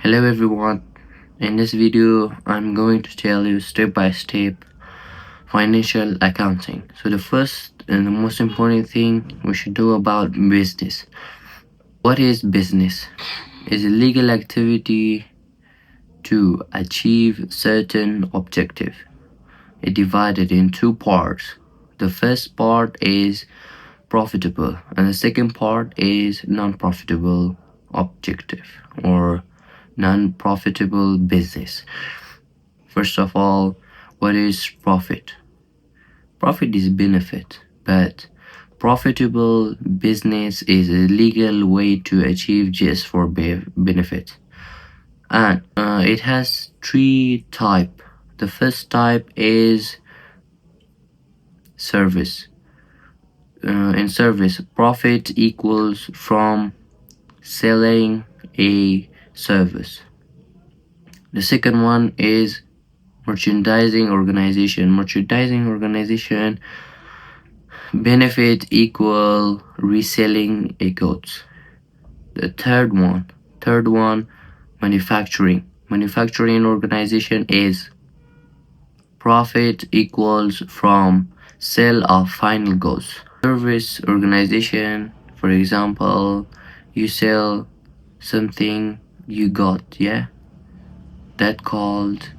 Hello everyone. In this video, I'm going to tell you step by step financial accounting. So the first and the most important thing we should know about business. What is business? It's a legal activity to achieve certain objective. It's divided in two parts. The first part is profitable and the second part is non-profitable objective or non-profitable business. First of all, what is profit? Profit is benefit, but profitable business is a legal way to achieve just for benefit. And it has three type. The first type is service. In service, profit equals from selling a service. The second one is merchandising organization benefit equal reselling a goods. The third one manufacturing organization is profit equals from sale of final goods. Service organization, for example, you sell something you got, that called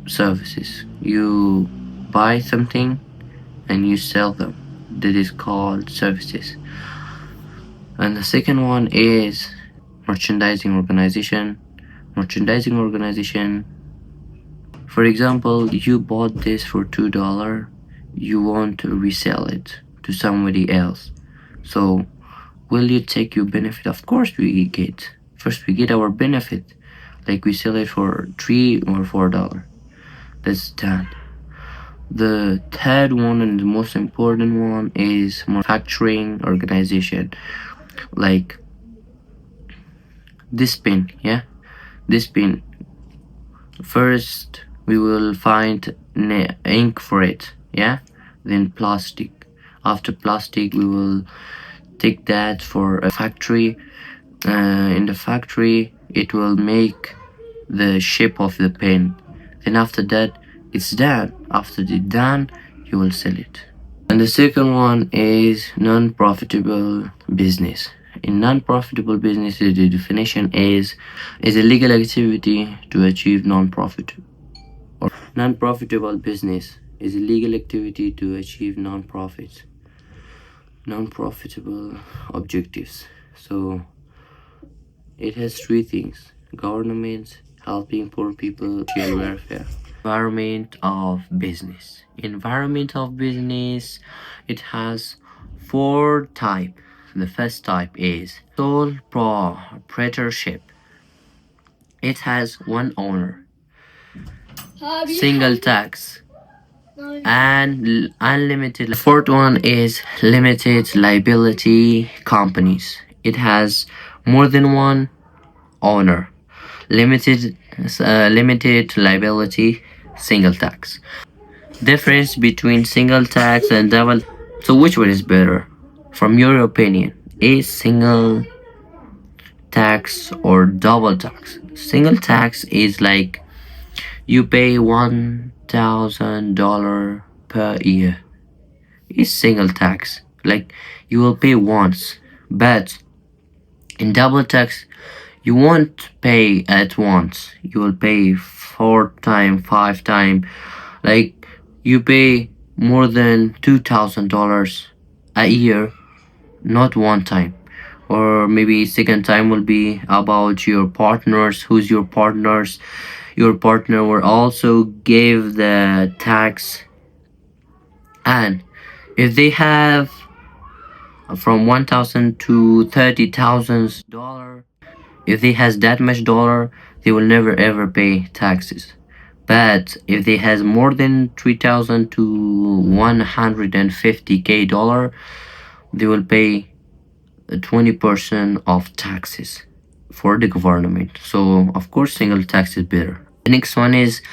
services. You buy something and you sell them, that is called services. And the second one is merchandising organization, for example, you bought this for $2, you want to resell it to somebody else. So will you take your benefit? Of course we get. First we get our benefit, like we sell it for $3 or $4. That's done. The third one and the most important one is manufacturing organization. Like this pen, this pen. First we will find ink for it, then plastic. After plastic we will take that for a factory. In the factory it will make the shape of the pen. Then after that it's done. After it's done, you will sell it. And the second one is non-profitable business. In non-profitable business, the definition is a legal activity to achieve non-profit. Or non-profitable business is a legal activity to achieve non-profitable objectives. So it has three things: government, helping poor people, social welfare. Environment of business. It has four types. The first type is sole proprietorship. It has one owner, single tax, and unlimited. The fourth one is limited liability companies. It has more than one owner, limited liability, single tax. Difference between single tax and double. So which one is better from your opinion? Is single tax or double tax? Single tax is like you pay $1,000 per year. It's single tax, like you will pay once. But in double tax you won't pay at once, you will pay 4 times, 5 times. Like you pay more than $2,000 a year, not one time. Or maybe second time will be about your partners. Who's your partners? Your partner will also give the tax. And if they have from $1,000 to $30,000, if they has that much dollar, they will never ever pay taxes. But if they has more than 3,000 to 150k dollar, they will pay 20% of taxes for the government. So of course single tax is better. The next one is,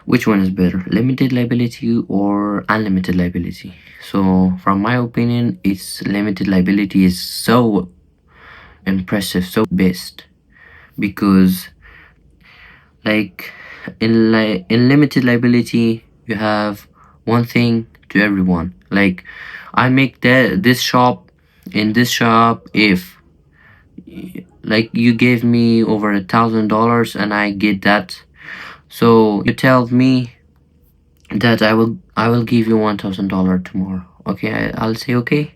which one is better, limited liability or unlimited liability? So from my opinion, it's limited liability is so impressive, so best. because like in limited liability you have one thing to everyone. Like I make this shop, in this shop, if like you gave me over $1,000 and I get that, so you tell me that I will give you $1,000 tomorrow. Okay, I'll say okay.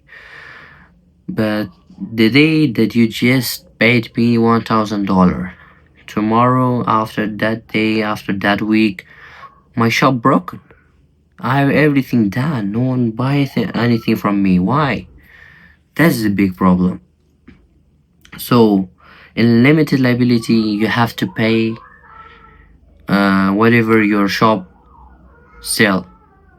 But the day that you just paid me $1,000, tomorrow, after that day, after that week, my shop broken. I have everything done. No one buys anything from me. Why? That's the big problem. So, in limited liability, you have to pay whatever your shop sell.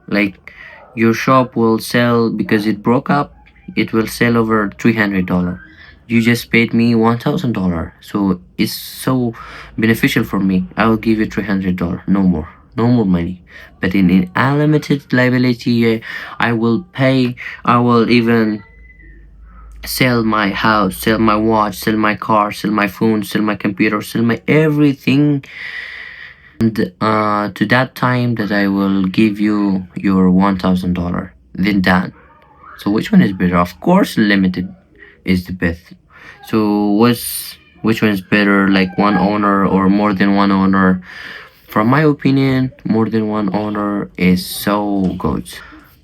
Like your shop will sell because it broke up. It will sell over $300. You just paid me $1,000, so it's so beneficial for me. I will give you $300, no more, no more money. But in unlimited liability, I will pay. I will even sell my house, sell my watch, sell my car, sell my phone, sell my computer, sell my everything. And to that time that I will give you your $1,000, then done. So which one is better? Of course, limited is the best. So which one is better? Like one owner or more than one owner? From my opinion, more than one owner is so good.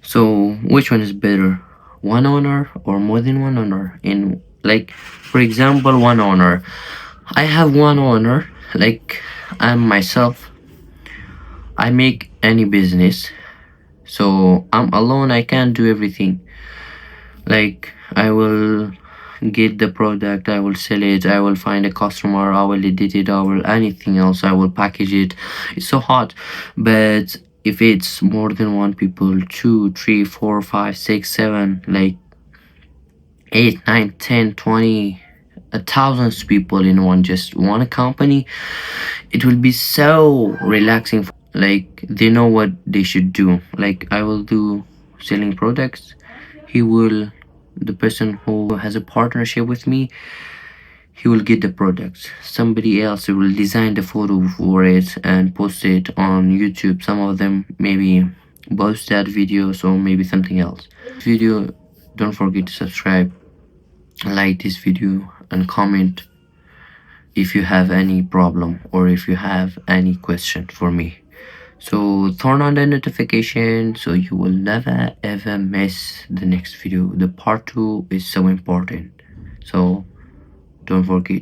So which one is better? One owner or more than one owner? In like, for example, one owner. I have one owner. Like I'm myself. I make any business. So I'm alone. I can't do everything. Like I will get the product, I will sell it, I will find a customer, I will edit it, I will anything else, I will package it. It's so hard. But if it's more than one people, 2, 3, 4, 5, 6, 7, like 8, 9, 10, 20, 1,000 people in just one company, it will be so relaxing. Like they know what they should do. Like I will do selling products, he will, the person who has a partnership with me, he will get the products. Somebody else will design the photo for it and post it on YouTube. Some of them maybe post that videos or maybe something else. Video, don't forget to subscribe, like this video, and comment if you have any problem or if you have any question for me. So turn on the notification so you will never ever miss the next video. The part 2 is so important, so don't forget.